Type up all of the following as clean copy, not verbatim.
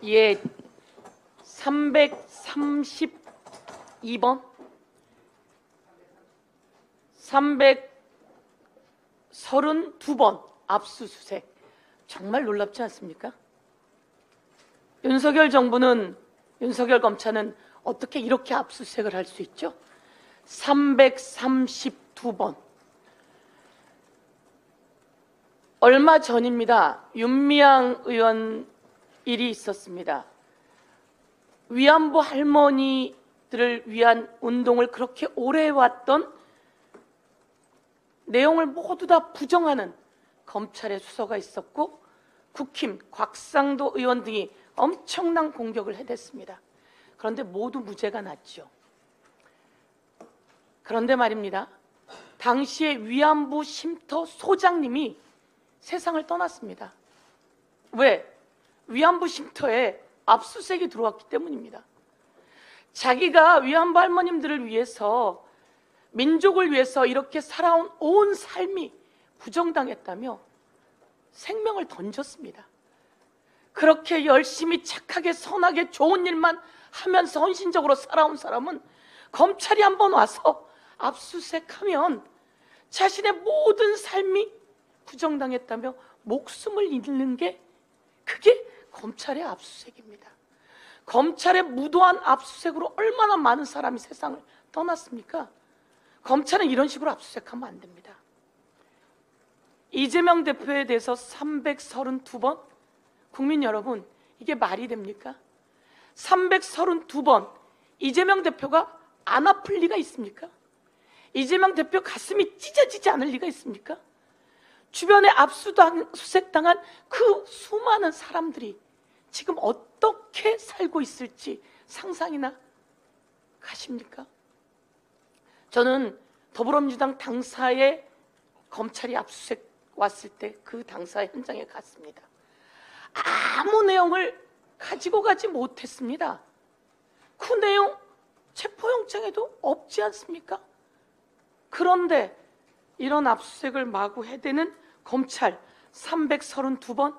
예, 332번, 332번 압수수색. 정말 놀랍지 않습니까? 윤석열 정부는, 윤석열 검찰은 어떻게 이렇게 압수수색을 할 수 있죠? 332번. 얼마 전입니다. 윤미향 의원 일이 있었습니다. 위안부 할머니들을 위한 운동을 그렇게 오래 해왔던 내용을 모두 다 부정하는 검찰의 수사가 있었고, 국힘 곽상도 의원 등이 엄청난 공격을 해댔습니다. 그런데 모두 무죄가 났죠. 그런데 말입니다, 당시에 위안부 쉼터 소장님이 세상을 떠났습니다. 왜? 위안부 쉼터에 압수수색이 들어왔기 때문입니다. 자기가 위안부 할머님들을 위해서, 민족을 위해서 이렇게 살아온 온 삶이 부정당했다며 생명을 던졌습니다. 그렇게 열심히 착하게 선하게 좋은 일만 하면서 헌신적으로 살아온 사람은 검찰이 한번 와서 압수수색하면 자신의 모든 삶이 부정당했다며 목숨을 잃는 게, 그게 검찰의 압수수색입니다. 검찰의 무도한 압수수색으로 얼마나 많은 사람이 세상을 떠났습니까? 검찰은 이런 식으로 압수수색하면 안 됩니다. 이재명 대표에 대해서 332번, 국민 여러분, 이게 말이 됩니까? 332번 이재명 대표가 안 아플 리가 있습니까? 이재명 대표 가슴이 찢어지지 않을 리가 있습니까? 주변에 압수수색당한 그 수많은 사람들이 지금 어떻게 살고 있을지 상상이나 가십니까? 저는 더불어민주당 당사에 검찰이 압수수색 왔을 때 그 당사 현장에 갔습니다. 아무 내용을 가지고 가지 못했습니다. 그 내용 체포영장에도 없지 않습니까? 그런데 이런 압수수색을 마구 해대는 검찰 332번,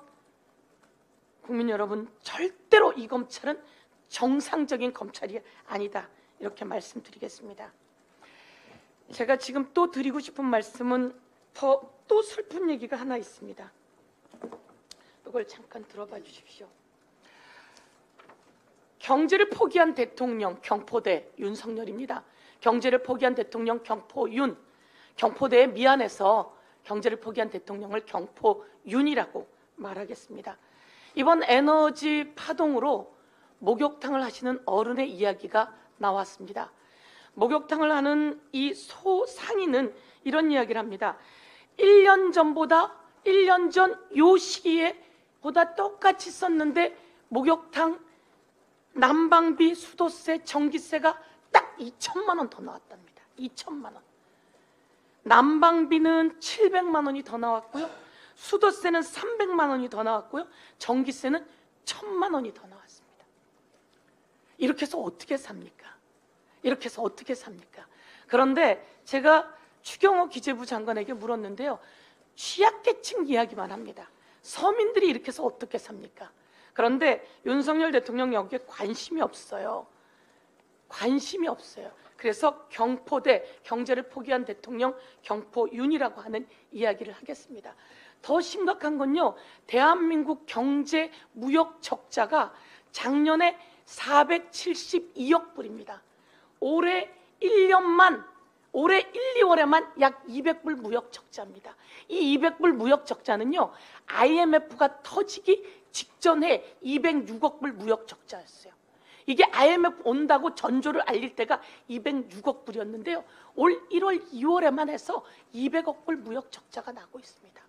국민 여러분, 절대로 이 검찰은 정상적인 검찰이 아니다, 이렇게 말씀드리겠습니다. 제가 지금 또 드리고 싶은 말씀은 또 슬픈 얘기가 하나 있습니다. 이걸 잠깐 들어봐 주십시오. 경제를 포기한 대통령 경포대 윤석열입니다. 경제를 포기한 대통령 경포윤. 경포대에 미안해서 경제를 포기한 대통령을 경포윤이라고 말하겠습니다. 이번 에너지 파동으로 목욕탕을 하시는 어른의 이야기가 나왔습니다. 목욕탕을 하는 이 소상인은 이런 이야기를 합니다. 1년 전 요 시기에 보다 똑같이 썼는데 목욕탕 난방비, 수도세, 전기세가 딱 2천만 원 더 나왔답니다. 2천만 원. 난방비는 700만 원이 더 나왔고요. 수도세는 300만 원이 더 나왔고요. 전기세는 1000만 원이 더 나왔습니다. 이렇게 해서 어떻게 삽니까? 이렇게 해서 어떻게 삽니까? 그런데 제가 추경호 기재부 장관에게 물었는데요, 취약계층 이야기만 합니다. 서민들이 이렇게 해서 어떻게 삽니까? 그런데 윤석열 대통령 여기에 관심이 없어요. 관심이 없어요. 그래서 경포대, 경제를 포기한 대통령 경포윤이라고 하는 이야기를 하겠습니다. 더 심각한 건요, 대한민국 경제 무역 적자가 작년에 472억 불입니다. 올해 1년만, 올해 1, 2월에만 약 200불 무역 적자입니다. 이 200불 무역 적자는요, IMF가 터지기 직전에 206억 불 무역 적자였어요. 이게 IMF 온다고 전조를 알릴 때가 206억 불이었는데요, 올 1월, 2월에만 해서 200억 불 무역 적자가 나고 있습니다.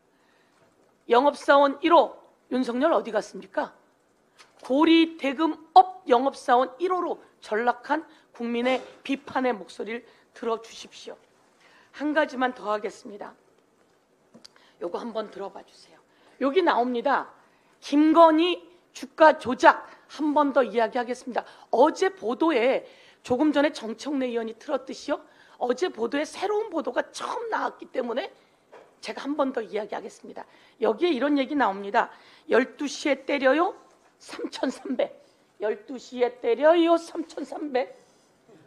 영업사원 1호 윤석열 어디 갔습니까? 고리 대금업 영업사원 1호로 전락한 국민의 비판의 목소리를 들어주십시오. 한 가지만 더 하겠습니다. 요거 한번 들어봐 주세요. 여기 나옵니다. 김건희 주가 조작 한 번 더 이야기하겠습니다. 어제 보도에, 조금 전에 정청래 의원이 틀었듯이요, 어제 보도에 새로운 보도가 처음 나왔기 때문에 제가 한 번 더 이야기하겠습니다. 여기에 이런 얘기 나옵니다. 12시에 때려요, 3,300. 12시에 때려요 3,300.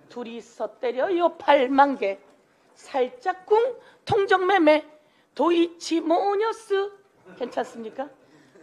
둘이서 때려요 8만 개. 살짝쿵 통정매매 도이치 모녀스. 괜찮습니까?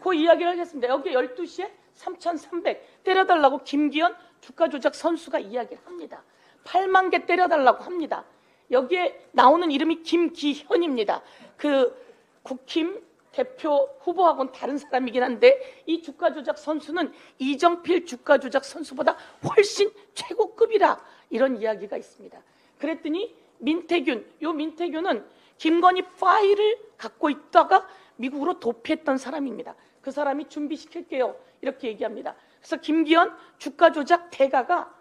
그 이야기를 하겠습니다. 여기 12시에 3,300 때려달라고 김기현 주가 조작 선수가 이야기를 합니다. 8만 개 때려달라고 합니다. 여기에 나오는 이름이 김기현입니다. 그 국힘 대표 후보하고는 다른 사람이긴 한데 이 주가 조작 선수는 이정필 주가 조작 선수보다 훨씬 최고급이라 이런 이야기가 있습니다. 그랬더니 민태균은 김건희 파일을 갖고 있다가 미국으로 도피했던 사람입니다. 그 사람이 준비시킬게요 이렇게 얘기합니다. 그래서 김기현 주가 조작 대가가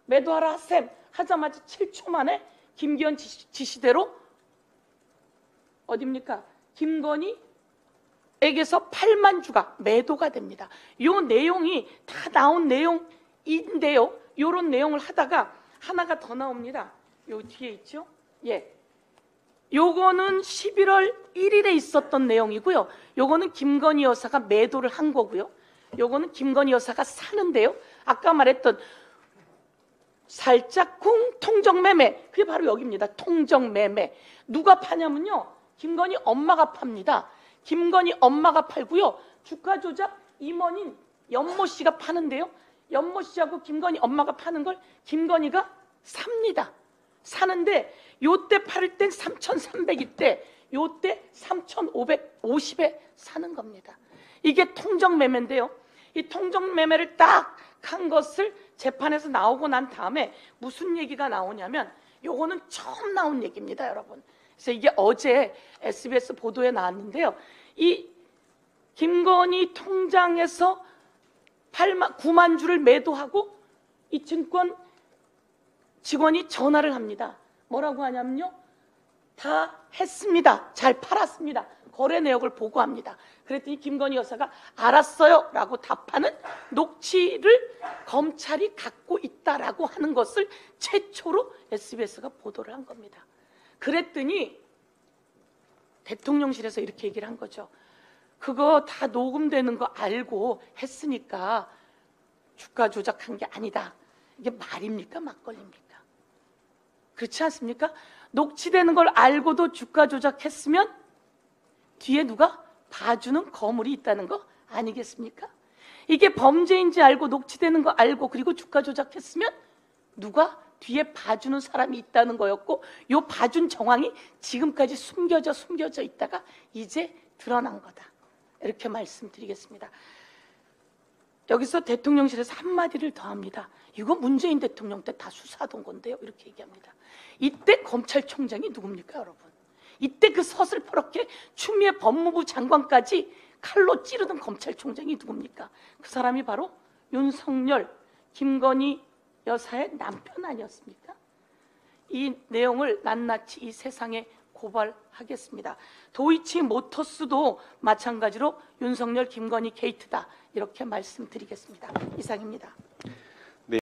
매도하라 셈 하자마자 7초 만에 김기현 지시대로 어딥니까? 김건희에게서 8만 주가 매도가 됩니다. 이 내용이 다 나온 내용인데요. 이런 내용을 하다가 하나가 더 나옵니다. 요 뒤에 있죠? 예. 요거는 11월 1일에 있었던 내용이고요. 요거는 김건희 여사가 매도를 한 거고요. 요거는 김건희 여사가 사는데요. 아까 말했던 살짝쿵 통정매매, 그게 바로 여기입니다. 통정매매. 누가 파냐면요, 김건희 엄마가 팝니다. 김건희 엄마가 팔고요, 주가 조작 임원인 연모 씨가 파는데요, 연모 씨하고 김건희 엄마가 파는 걸 김건희가 삽니다. 사는데 요때 팔을 땐 3,300일 요때 3,550에 사는 겁니다. 이게 통정매매인데요, 이 통정매매를 딱 한 것을 재판에서 나오고 난 다음에 무슨 얘기가 나오냐면, 요거는 처음 나온 얘기입니다, 여러분. 그래서 이게 어제 SBS 보도에 나왔는데요, 이 김건희 통장에서 9만 주를 매도하고 이 증권 직원이 전화를 합니다. 뭐라고 하냐면요, 다 했습니다, 잘 팔았습니다, 거래 내역을 보고합니다. 그랬더니 김건희 여사가 알았어요 라고 답하는 녹취를 검찰이 갖고 있다라고 하는 것을 최초로 SBS가 보도를 한 겁니다. 그랬더니 대통령실에서 이렇게 얘기를 한 거죠. 그거 다 녹음되는 거 알고 했으니까 주가 조작한 게 아니다. 이게 말입니까, 막걸리입니까? 그렇지 않습니까? 녹취되는 걸 알고도 주가 조작했으면 뒤에 누가 봐주는 거물이 있다는 거 아니겠습니까? 이게 범죄인지 알고 녹취되는 거 알고 그리고 주가 조작했으면 누가 뒤에 봐주는 사람이 있다는 거였고, 요 봐준 정황이 지금까지 숨겨져 있다가 이제 드러난 거다, 이렇게 말씀드리겠습니다. 여기서 대통령실에서 한마디를 더 합니다. 이거 문재인 대통령 때 다 수사하던 건데요, 이렇게 얘기합니다. 이때 검찰총장이 누굽니까, 여러분? 이때 그 서슬퍼렇게 추미애 법무부 장관까지 칼로 찌르던 검찰총장이 누굽니까? 그 사람이 바로 윤석열, 김건희 여사의 남편 아니었습니까? 이 내용을 낱낱이 이 세상에 고발하겠습니다. 도이치 모터스도 마찬가지로 윤석열, 김건희 게이트다, 이렇게 말씀드리겠습니다. 이상입니다.